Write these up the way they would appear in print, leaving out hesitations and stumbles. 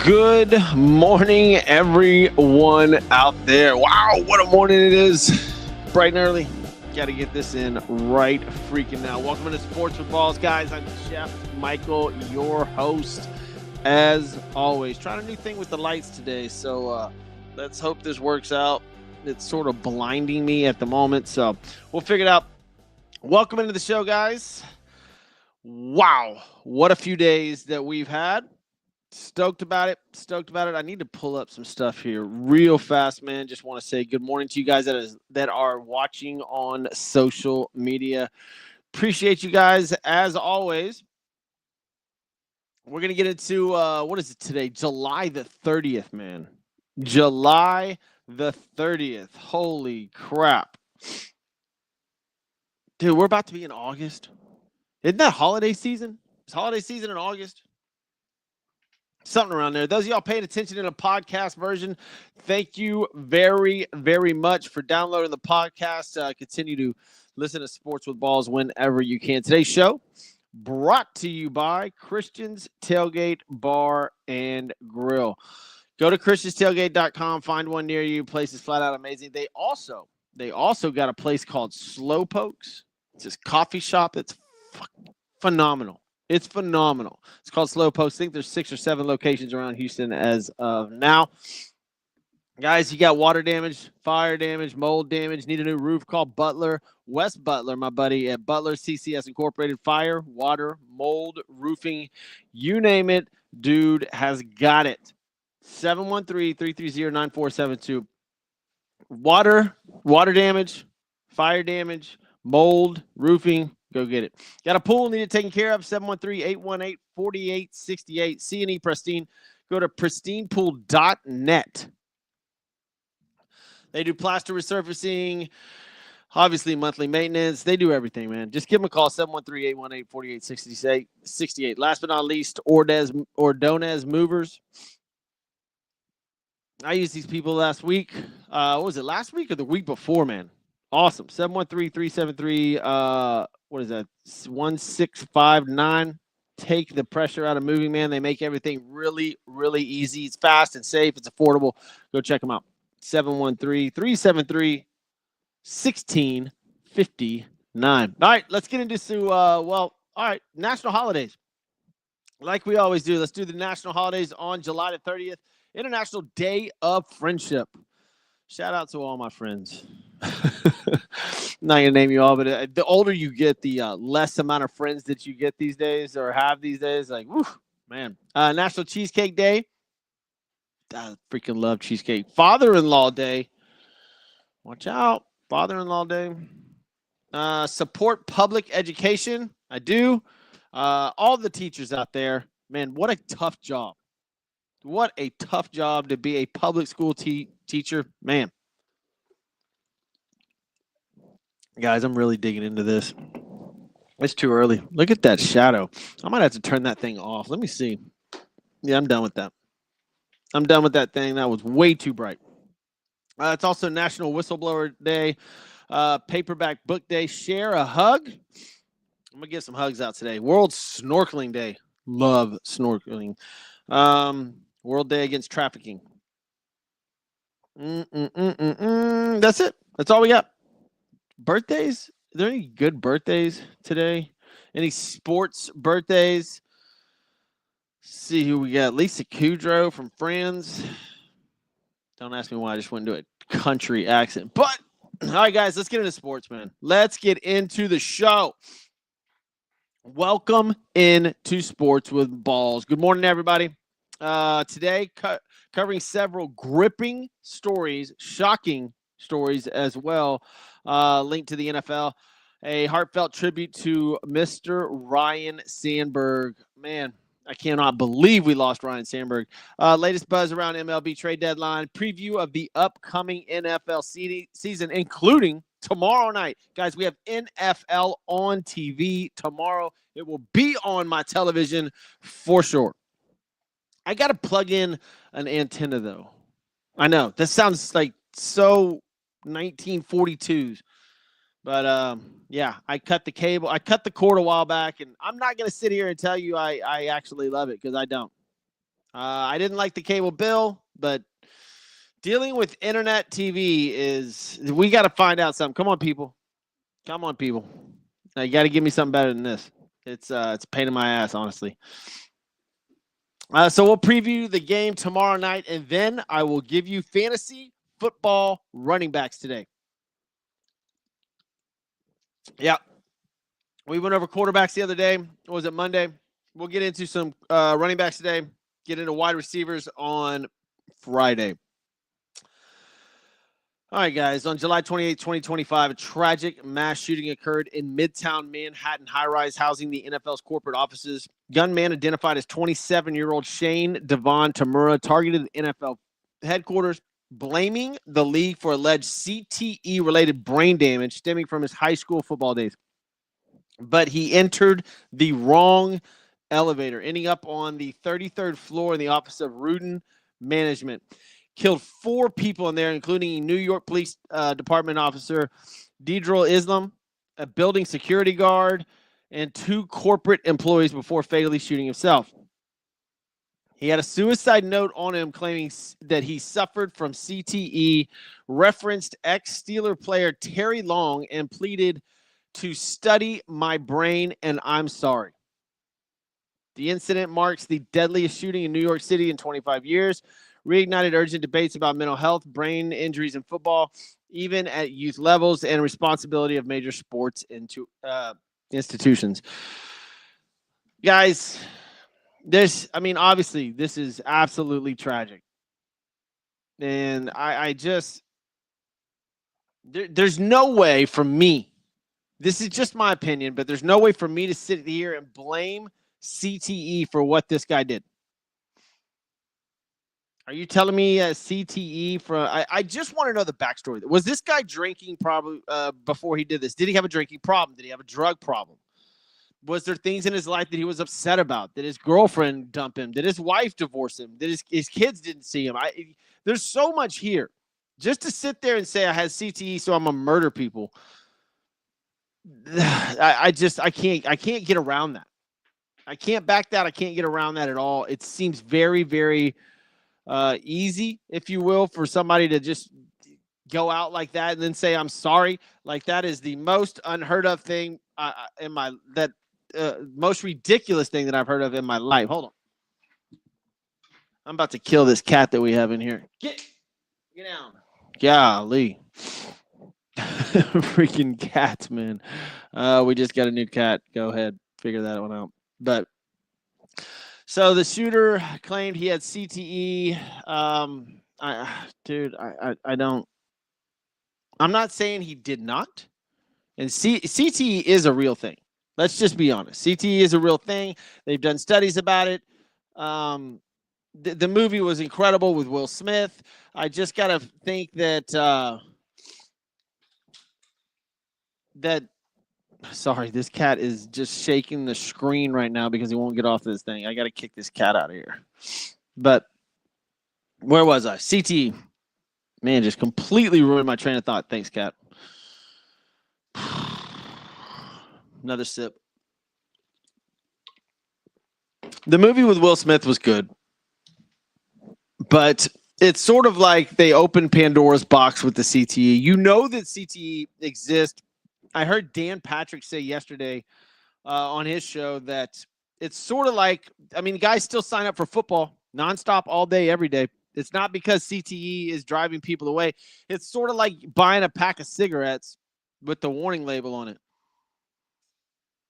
Good morning, everyone out there. Wow, what a morning it is. Bright and early. Got to get this in right freaking now. Welcome to Sports with Balls, guys. I'm Chef Michael, your host, as always. Trying a new thing with the lights today, so let's hope this works out. It's sort of blinding me at the moment, so we'll figure it out. Welcome into the show, guys. Wow, what a few days that we've had. Stoked about it. I need to pull up some stuff here real fast, man. Just want to say good morning to you guys that are watching on social media. Appreciate you guys as always. We're going to get into, what is it today? July the 30th, man. July the 30th. Holy crap. Dude, we're about to be in August. Isn't that holiday season? It's holiday season in August. Something around there. Those of y'all paying attention in a podcast version, thank you very, very much for downloading the podcast. Continue to listen to Sports with Balls whenever you can. Today's show brought to you by Christian's Tailgate Bar and Grill. Go to christianstailgate.com. Find one near you. Place is flat out amazing. They also got a place called Slow Pokes. It's this coffee shop that's phenomenal. It's phenomenal. It's called Slow Post. I think there's 6 or 7 locations around Houston as of now. Guys, you got water damage, fire damage, mold damage, need a new roof, call Butler. Wes Butler, my buddy at Butler CCS Incorporated. Fire, water, mold, roofing, you name it, dude has got it. 713-330-9472. Water damage, fire damage, mold, roofing. Go get it. Got a pool needed taken care of, 713-818-4868. C&E Pristine. Go to pristinepool.net. They do plaster resurfacing, obviously monthly maintenance. They do everything, man. Just give them a call, 713-818-4868. Last but not least, Ordonez Movers. I used these people last week. What was it, last week or the week before, man? Awesome. 713-373 what is that? 1659. Take the pressure out of moving, man. They make everything really, really easy. It's fast and safe. It's affordable. Go check them out. 713-373-1659. All right, let's get into national holidays. Like we always do, let's do the national holidays on July the 30th. International Day of Friendship. Shout out to all my friends. I'm not going to name you all, but the older you get, the less amount of friends that you get these days or have these days. Like, whew, man. National Cheesecake Day. I freaking love cheesecake. Father-in-law Day. Watch out. Father-in-law Day. Support public education. I do. All the teachers out there. Man, what a tough job. What a tough job to be a public school teacher. Man. Guys, I'm really digging into this. It's too early. Look at that shadow. I might have to turn that thing off. Let me see. Yeah, I'm done with that. I'm done with that thing. That was way too bright. It's also National Whistleblower Day, Paperback Book Day. Share a hug. I'm going to get some hugs out today. World Snorkeling Day. Love snorkeling. World Day Against Trafficking. That's it. That's all we got. Birthdays? Are there any good birthdays today? Any sports birthdays? Let's see who we got. Lisa Kudrow from Friends. Don't ask me why I just went into a country accent. But, all right, guys, let's get into sports, man. Let's get into the show. Welcome into Sports with Balls. Good morning, everybody. Today, covering several gripping stories, shocking stories as well, linked to the NFL. A heartfelt tribute to Mr. Ryan Sandberg. Man, I cannot believe we lost Ryan Sandberg. Latest buzz around MLB trade deadline. Preview of the upcoming NFL season, including tomorrow night. Guys, we have NFL on TV tomorrow. It will be on my television for sure. I got to plug in an antenna, though. I know. This sounds like so 1942s. But, yeah, I cut the cable. I cut the cord a while back, and I'm not going to sit here and tell you I actually love it because I don't. I didn't like the cable bill, but dealing with internet TV we got to find out something. Come on, people. Come on, people. Now, you got to give me something better than this. It's a pain in my ass, honestly. So we'll preview the game tomorrow night, and then I will give you fantasy football running backs today. Yeah. We went over quarterbacks the other day. Or was it Monday? We'll get into some running backs today, get into wide receivers on Friday. All right, guys. On July 28, 2025, a tragic mass shooting occurred in Midtown Manhattan high-rise housing the NFL's corporate offices. Gunman identified as 27-year-old Shane Devon Tamura targeted the NFL headquarters, blaming the league for alleged CTE-related brain damage stemming from his high school football days. But he entered the wrong elevator, ending up on the 33rd floor in the office of Rudin Management. Killed 4 people in there, including New York Police Department officer Deidril Islam, a building security guard, and 2 corporate employees before fatally shooting himself. He had a suicide note on him claiming that he suffered from CTE, referenced ex-Steeler player Terry Long, and pleaded to study my brain, and I'm sorry. The incident marks the deadliest shooting in New York City in 25 years, reignited urgent debates about mental health, brain injuries in football, even at youth levels, and responsibility of major sports institutions. Guys, obviously, this is absolutely tragic. And there's no way for me. This is just my opinion, but there's no way for me to sit here and blame CTE for what this guy did. Are you telling me CTE from? I just want to know the backstory. Was this guy drinking probably before he did this? Did he have a drinking problem? Did he have a drug problem? Was there things in his life that he was upset about? Did his girlfriend dump him? Did his wife divorce him? Did his kids didn't see him? There's so much here. Just to sit there and say I had CTE, so I'm gonna murder people. I can't get around that. I can't back that. I can't get around that at all. It seems very, very easy, if you will, for somebody to just go out like that and then say, I'm sorry. Like, that is the most unheard of thing most ridiculous thing that I've heard of in my life. Hold on. I'm about to kill this cat that we have in here. Get down. Golly. Freaking cats, man. We just got a new cat. Go ahead. Figure that one out. But so the shooter claimed he had CTE. I'm not saying he did not. And CTE is a real thing. Let's just be honest. CTE is a real thing. They've done studies about it. The movie was incredible with Will Smith. I just got to think sorry, this cat is just shaking the screen right now because he won't get off this thing. I got to kick this cat out of here. But where was I? CTE. Man, just completely ruined my train of thought. Thanks, cat. Another sip. The movie with Will Smith was good. But it's sort of like they opened Pandora's box with the CTE. You know that CTE exists. I heard Dan Patrick say yesterday on his show that it's sort of like, guys still sign up for football nonstop all day, every day. It's not because CTE is driving people away. It's sort of like buying a pack of cigarettes with the warning label on it.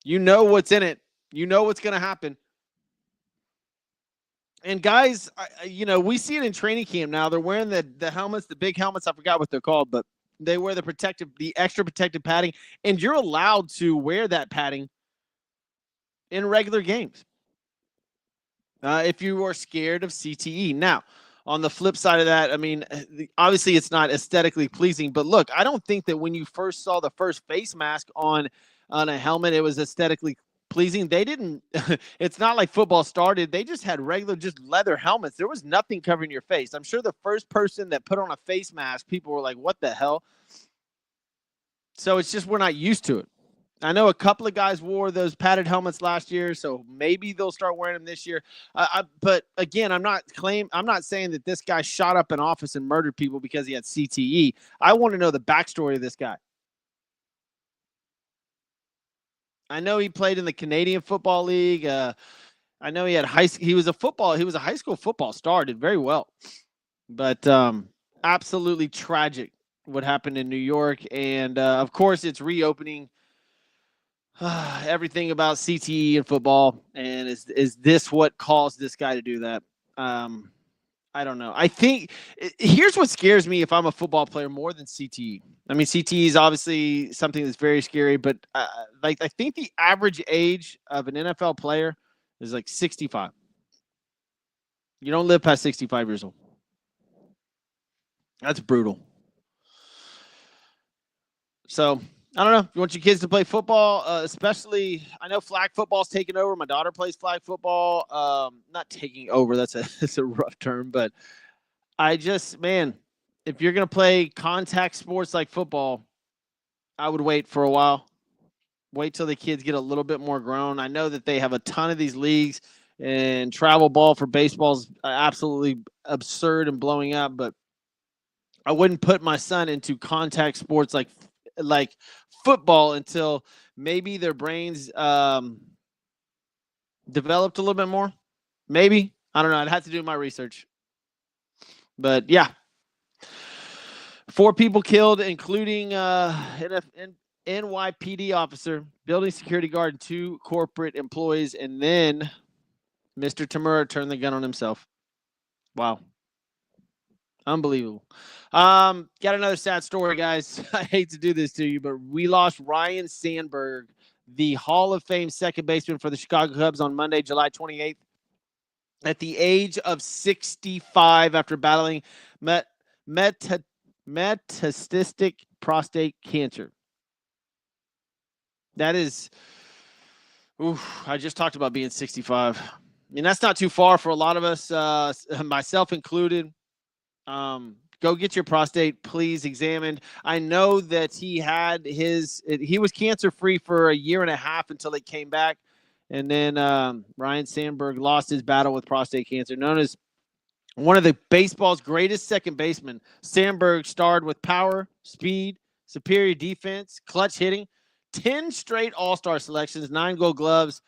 You know what's in it. You know what's going to happen. And guys, we see it in training camp now. They're wearing the helmets, the big helmets. I forgot what they're called, but they wear the extra protective padding, and you're allowed to wear that padding in regular games if you are scared of CTE. Now, on the flip side of that, obviously it's not aesthetically pleasing, but look, I don't think that when you first saw the first face mask on a helmet, it was aesthetically pleasing. They didn't, it's not like football started. They just had regular, just leather helmets. There was nothing covering your face. I'm sure the first person that put on a face mask, people were like, what the hell? So it's just, we're not used to it. I know a couple of guys wore those padded helmets last year, so maybe they'll start wearing them this year. But again, I'm not saying that this guy shot up an office and murdered people because he had CTE. I want to know the backstory of this guy. I know he played in the Canadian Football League. I know he was a high school football star, did very well. But absolutely tragic what happened in New York, and of course it's reopening everything about CTE and football. And is this what caused this guy to do that? I don't know. I think here's what scares me if I'm a football player more than CTE. I mean, CTE is obviously something that's very scary, but I think the average age of an NFL player is like 65. You don't live past 65 years old. That's brutal. So I don't know. You want your kids to play football, especially. I know flag football's taking over. My daughter plays flag football. Not taking over. That's a rough term, but if you're gonna play contact sports like football, I would wait for a while. Wait till the kids get a little bit more grown. I know that they have a ton of these leagues, and travel ball for baseball is absolutely absurd and blowing up, but I wouldn't put my son into contact sports like football until maybe their brains developed a little bit more. Maybe. I don't know. I'd have to do my research. But yeah. 4 people killed, including NYPD officer, building security guard, and 2 corporate employees. And then Mr. Tamura turned the gun on himself. Wow. Unbelievable. Got another sad story, guys. I hate to do this to you, but we lost Ryne Sandberg, the Hall of Fame second baseman for the Chicago Cubs, on Monday, July 28th, at the age of 65 after battling metastatic prostate cancer. That is, I just talked about being 65. I mean, that's not too far for a lot of us, myself included. Go get your prostate, please, examined. I know that he was cancer-free for a year and a half until it came back. And then Ryne Sandberg lost his battle with prostate cancer. Known as one of the baseball's greatest second basemen, Sandberg starred with power, speed, superior defense, clutch hitting, 10 straight All-Star selections, 9 Gold Gloves,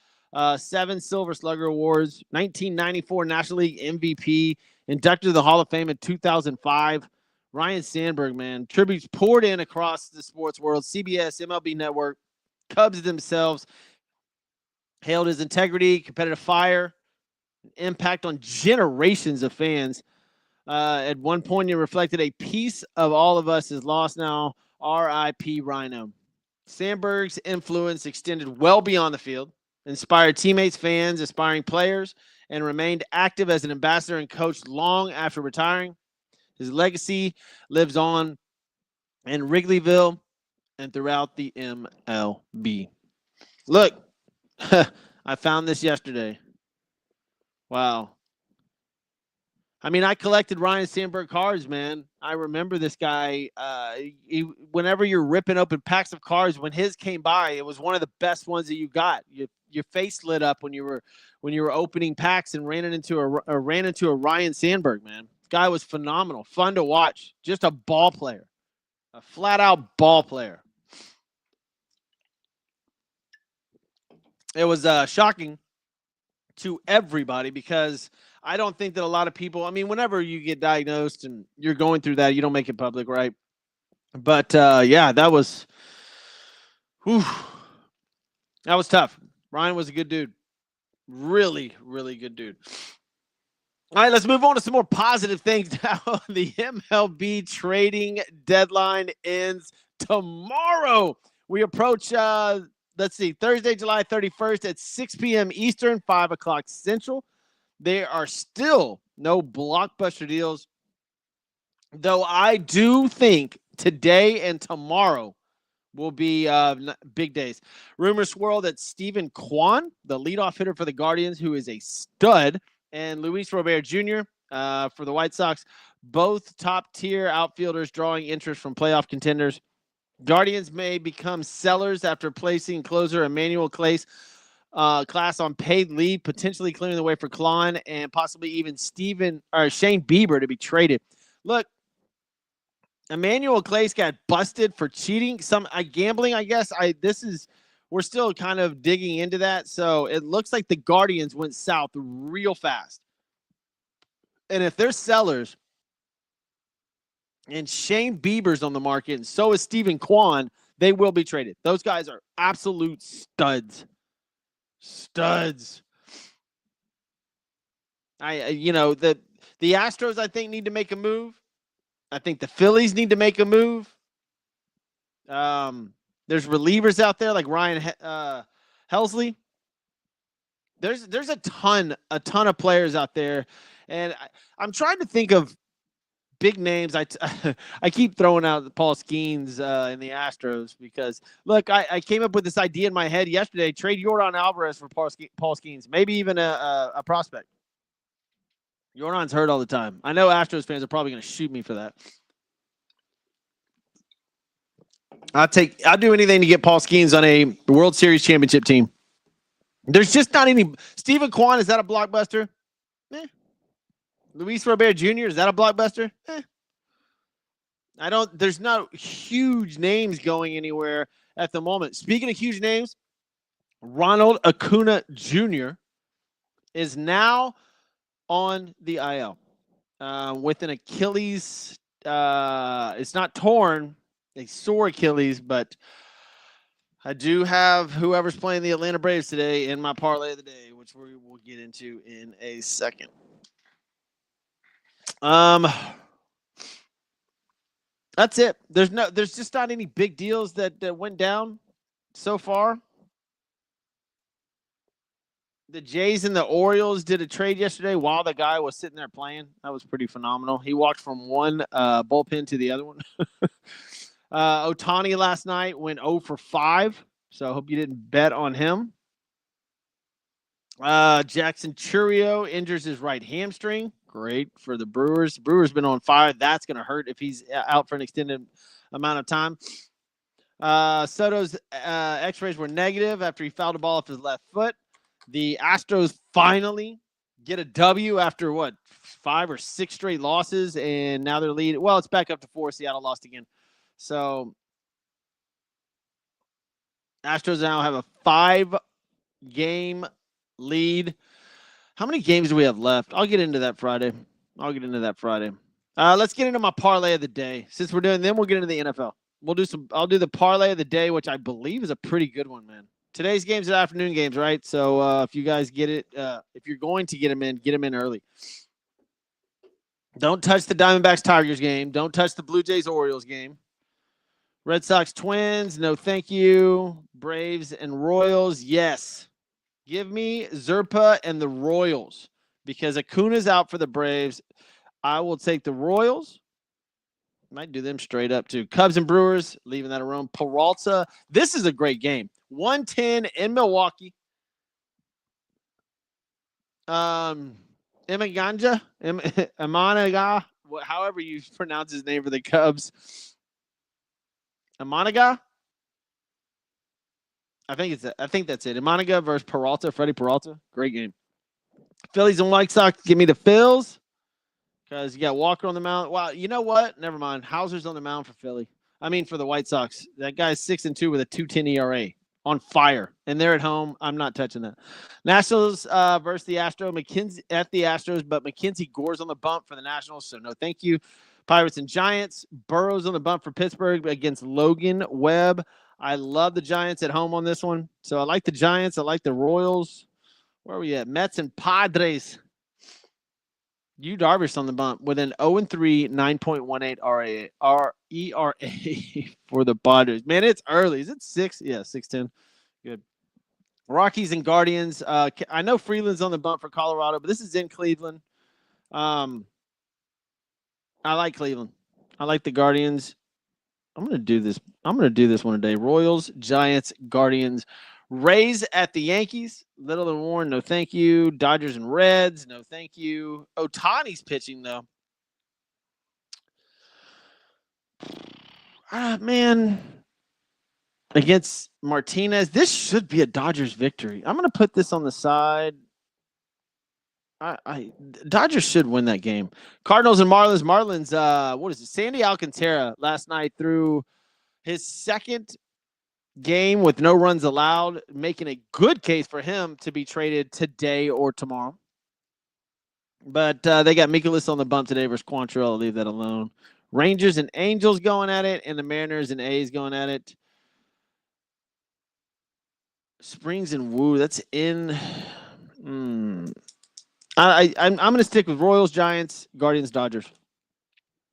7 Silver Slugger Awards, 1994 National League MVP, inducted to the Hall of Fame in 2005. Ryne Sandberg, man. Tributes poured in across the sports world. CBS, MLB Network, Cubs themselves hailed his integrity, competitive fire, impact on generations of fans. At one point, he reflected, a piece of all of us is lost now. R.I.P. Rhino. Sandberg's influence extended well beyond the field, inspired teammates, fans, aspiring players, and remained active as an ambassador and coach long after retiring. His legacy lives on in Wrigleyville and throughout the MLB. Look, I found this yesterday. Wow. I mean, I collected Ryne Sandberg cards, man. I remember this guy. Whenever you're ripping open packs of cards, when his came by, it was one of the best ones that you got. Your face lit up when you were opening packs and ran into a Ryne Sandberg, man. This guy was phenomenal, fun to watch. Just a ball player, a flat out ball player. It was shocking to everybody because I don't think that a lot of people, I mean, whenever you get diagnosed and you're going through that, you don't make it public, right? But yeah, that was tough. Ryne was a good dude. Really, really good dude. All right, let's move on to some more positive things now. The MLB trading deadline ends tomorrow. We approach, Thursday, July 31st at 6 p.m. Eastern, 5 o'clock Central. There are still no blockbuster deals, though I do think today and tomorrow will be big days. Rumors swirl that Stephen Kwan, the leadoff hitter for the Guardians, who is a stud, and Luis Robert Jr. For the White Sox, both top-tier outfielders drawing interest from playoff contenders. Guardians may become sellers after placing closer Emmanuel Class on paid leave, potentially clearing the way for Klon and possibly even Shane Bieber to be traded. Look, Emmanuel Clace got busted for cheating, gambling. I guess we're still kind of digging into that. So it looks like the Guardians went south real fast. And if they're sellers, and Shane Bieber's on the market, and so is Stephen Kwan, they will be traded. Those guys are absolute studs. Studs. The Astros, I think, need to make a move. I think the Phillies need to make a move. There's relievers out there like Ryan Helsley. There's a ton of players out there, and I'm trying to think of big names. I keep throwing out Paul Skeens in the Astros because, look, I came up with this idea in my head yesterday. Trade Yordan Alvarez for Paul Skeens, maybe even a prospect. Yordan's hurt all the time. I know Astros fans are probably going to shoot me for that. I'll do anything to get Paul Skeens on a World Series championship team. There's just not any. Stephen Kwan, is that a blockbuster? Luis Robert Jr., is that a blockbuster? There's no huge names going anywhere at the moment. Speaking of huge names, Ronald Acuna Jr. is now on the IL with an Achilles. It's not torn, a sore Achilles, but I do have whoever's playing the Atlanta Braves today in my parlay of the day, which we will get into in a second. That's it. There's just not any big deals that went down so far. The Jays and the Orioles did a trade yesterday while the guy was sitting there playing. That was pretty phenomenal. He walked from one bullpen to the other one. Ohtani last night went 0 for 5, so I hope you didn't bet on him. Jackson Chourio injures his right hamstring. Great for the Brewers. Brewers been on fire. That's going to hurt if he's out for an extended amount of time. Soto's x-rays were negative after he fouled the ball off his left foot. The Astros finally get a W after, 5 or 6 straight losses, and now they're leading. Well, it's back up to 4. Seattle lost again. So Astros now have a 5-game lead. How many games do we have left? I'll get into that Friday. Let's get into my parlay of the day. Since we're doing, then we'll get into the NFL. I'll do the parlay of the day, which I believe is a pretty good one, man. Today's games are afternoon games, right? So if you guys get it, if you're going to get them in early. Don't touch the Diamondbacks Tigers game. Don't touch the Blue Jays Orioles game. Red Sox Twins, no thank you. Braves and Royals, yes. Give me Zerpa and the Royals because Acuna's out for the Braves. I will take the Royals. Might do them straight up too. Cubs and Brewers, leaving that alone. Peralta, this is a great game. 110 in Milwaukee. Imanaga, however you pronounce his name for the Cubs. Imanaga? I think that's it. Imanaga versus Peralta, Freddie Peralta. Great game. Phillies and White Sox, give me the Phils. Because you got Walker on the mound. Wow, you know what? Never mind. Hauser's on the mound for for the White Sox. That guy's 6-2 with a 2.10 ERA. On fire. And they're at home. I'm not touching that. Nationals versus the Astros. McKenzie at the Astros, but McKenzie Gore's on the bump for the Nationals, so no thank you. Pirates and Giants. Burrow's on the bump for Pittsburgh against Logan Webb. I love the Giants at home on this one. So I like the Giants. I like the Royals. Where are we at? Mets and Padres. Yu Darvish on the bump with an 0-3, 9.18 ERA for the Padres. Man, it's early. Is it 6? Yeah, 6:10. Good. Rockies and Guardians. I know Freeland's on the bump for Colorado, but this is in Cleveland. I like Cleveland. I like the Guardians. I'm going to do this one today. Royals, Giants, Guardians. Rays at the Yankees. Little and Warren, no thank you. Dodgers and Reds, no thank you. Ohtani's pitching, though. Man, against Martinez. This should be a Dodgers victory. I'm going to put this on the side. Dodgers should win that game. Cardinals and Marlins. Marlins, what is it? Sandy Alcantara last night threw his second game with no runs allowed, making a good case for him to be traded today or tomorrow. But they got Mikolas on the bump today versus Quantrill. I'll leave that alone. Rangers and Angels going at it, and the Mariners and A's going at it. Springs and Woo. That's in. I'm going to stick with Royals, Giants, Guardians, Dodgers.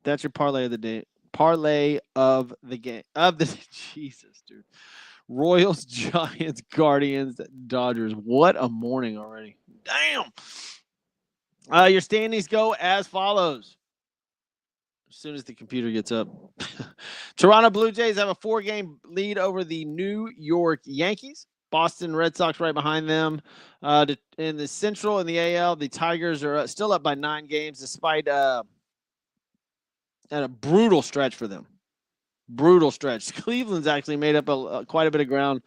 That's your parlay of the day. Parlay of the game. Jesus, dude. Royals, Giants, Guardians, Dodgers. What a morning already. Damn. Your standings go as follows. As soon as the computer gets up. Toronto Blue Jays have a 4-game lead over the New York Yankees. Boston Red Sox right behind them. In the Central and the AL, the Tigers are still up by 9 games despite a brutal stretch for them. Brutal stretch. Cleveland's actually made up quite a bit of ground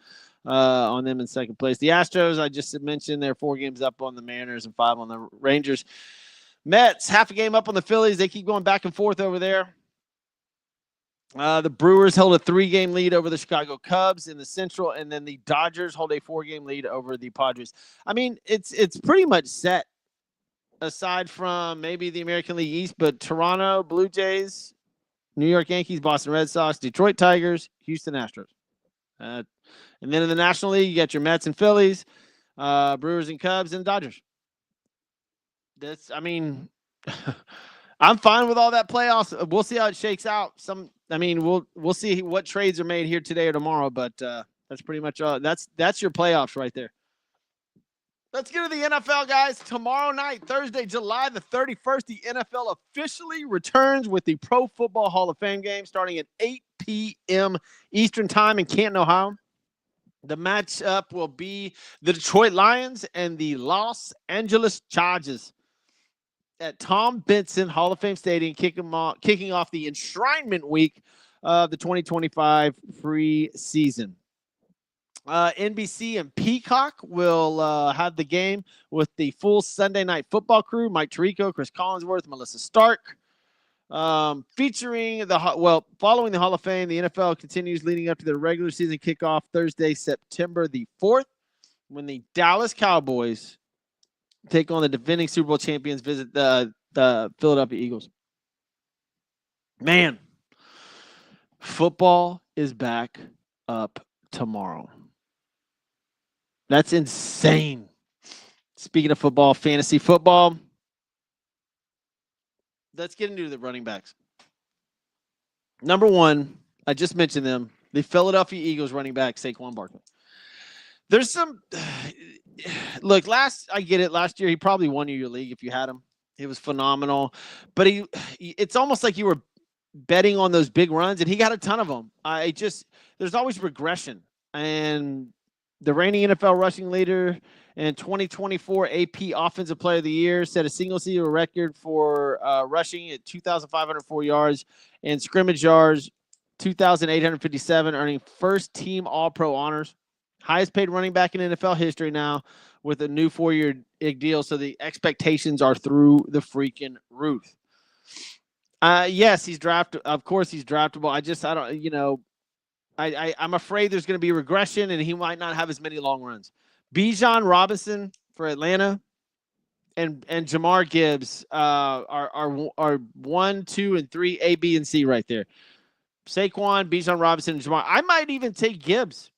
on them in second place. The Astros, I just mentioned, they're 4 games up on the Mariners and 5 on the Rangers. Mets, half a game up on the Phillies. They keep going back and forth over there. The Brewers held a 3-game lead over the Chicago Cubs in the Central, and then the Dodgers hold a 4-game lead over the Padres. I mean, it's pretty much set aside from maybe the American League East, but Toronto Blue Jays, New York Yankees, Boston Red Sox, Detroit Tigers, Houston Astros. And then in the National League, you got your Mets and Phillies, Brewers and Cubs, and Dodgers. I'm fine with all that playoffs. We'll see how it shakes out. We'll see what trades are made here today or tomorrow, but that's pretty much that's your playoffs right there. Let's get to the NFL, guys. Tomorrow night, Thursday, July the 31st, the NFL officially returns with the Pro Football Hall of Fame game starting at 8 p.m. Eastern Time in Canton, Ohio. The matchup will be the Detroit Lions and the Los Angeles Chargers at Tom Benson Hall of Fame Stadium, kicking off the enshrinement week of the 2025 free season. NBC and Peacock will have the game with the full Sunday Night Football crew: Mike Tirico, Chris Collinsworth, Melissa Stark. Following the Hall of Fame, the NFL continues leading up to their regular season kickoff Thursday, September the 4th, when the Dallas Cowboys take on the defending Super Bowl champions, visit the Philadelphia Eagles. Man, football is back up tomorrow. That's insane. Speaking of football, fantasy football, let's get into the running backs. Number 1, I just mentioned them, the Philadelphia Eagles running back, Saquon Barkley. There's some look. I get it. Last year, he probably won you your league if you had him. It was phenomenal, but it's almost like you were betting on those big runs, and he got a ton of them. There's always regression, and the reigning NFL rushing leader and 2024 AP Offensive Player of the Year set a single-season record for rushing at 2,504 yards and scrimmage yards 2,857, earning first-team All-Pro honors. Highest paid running back in NFL history now with a new 4-year deal, so the expectations are through the freaking roof. Yes, he's draftable. Of course, he's draftable. I'm afraid there's going to be regression, and he might not have as many long runs. Bijan Robinson for Atlanta and Jamar Gibbs are 1, 2, and 3, A, B, and C right there. Saquon, Bijan Robinson, and Jamar. I might even take Gibbs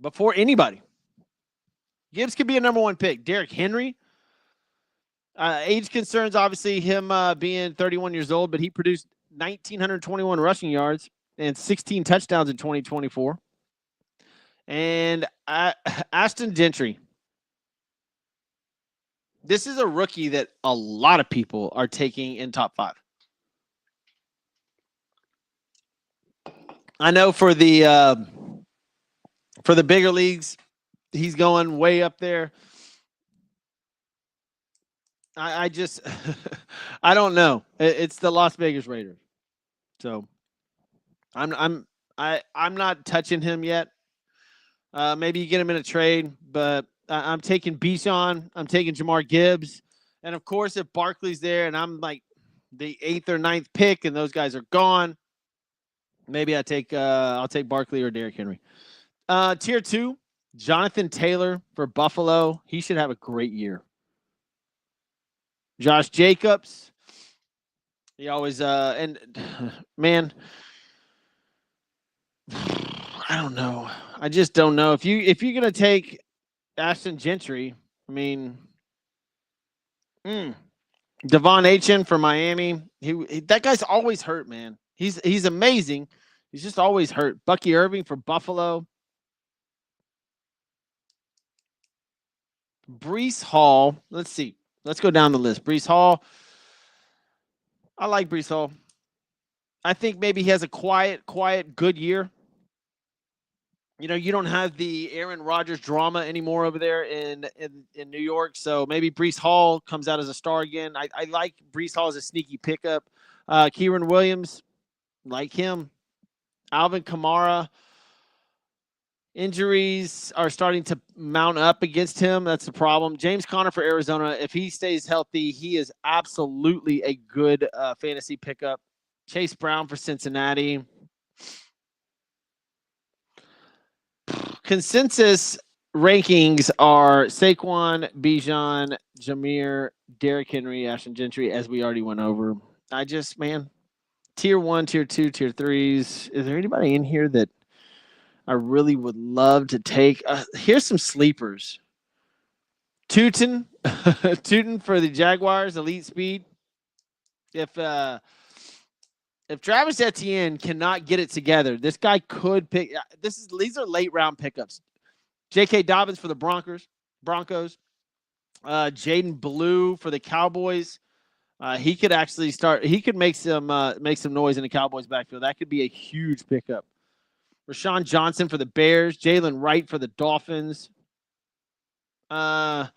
before anybody. Gibbs could be a number 1 pick. Derrick Henry. Age concerns, obviously, him being 31 years old, but he produced 1,921 rushing yards and 16 touchdowns in 2024. And Ashton Gentry. This is a rookie that a lot of people are taking in top 5. I know for the bigger leagues, he's going way up there. I just I don't know. It's the Las Vegas Raiders, so I'm I'm not touching him yet. Maybe you get him in a trade, but I'm taking Bijan. I'm taking Jamar Gibbs. And of course, if Barkley's there and I'm like the 8th or 9th pick and those guys are gone, maybe I'll take Barkley or Derrick Henry. Tier 2, Jonathan Taylor for Buffalo. He should have a great year. Josh Jacobs. He always and man, I don't know. I just don't know. If you're gonna take Ashton Gentry, I mean, Devon Achane for Miami. He that guy's always hurt, man. He's amazing. He's just always hurt. Bucky Irving for Buffalo. Breece Hall. Let's see. Let's go down the list. Breece Hall. I like Breece Hall. I think maybe he has a quiet, good year. You know, you don't have the Aaron Rodgers drama anymore over there in New York. So maybe Breece Hall comes out as a star again. I like Breece Hall as a sneaky pickup. Kieran Williams, like him. Alvin Kamara. Injuries are starting to mount up against him. That's the problem. James Conner for Arizona. If he stays healthy, he is absolutely a good fantasy pickup. Chase Brown for Cincinnati. Consensus rankings are Saquon, Bijan, Jameer, Derrick Henry, Ashton Gentry, as we already went over. Tier 1, Tier 2, Tier 3s. Is there anybody in here that I really would love to take? Here's some sleepers. Tootin for the Jaguars, elite speed. If Travis Etienne cannot get it together, this guy could pick. These are late round pickups. J.K. Dobbins for the Broncos. Jaden Blue for the Cowboys. He could actually start. He could make some noise in the Cowboys backfield. That could be a huge pickup. Rashawn Johnson for the Bears. Jalen Wright for the Dolphins. Any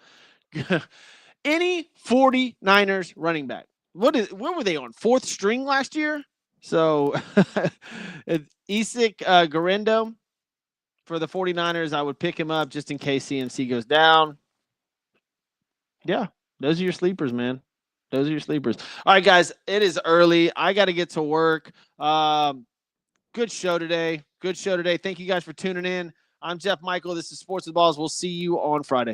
49ers running back. What were they on? 4th string last year? So Isaac Garendo for the 49ers, I would pick him up just in case CMC goes down. Yeah, those are your sleepers, man. Those are your sleepers. All right, guys, it is early. I got to get to work. Good show today. Thank you guys for tuning in. I'm Jeff Michael. This is Sports with Balls. We'll see you on Friday.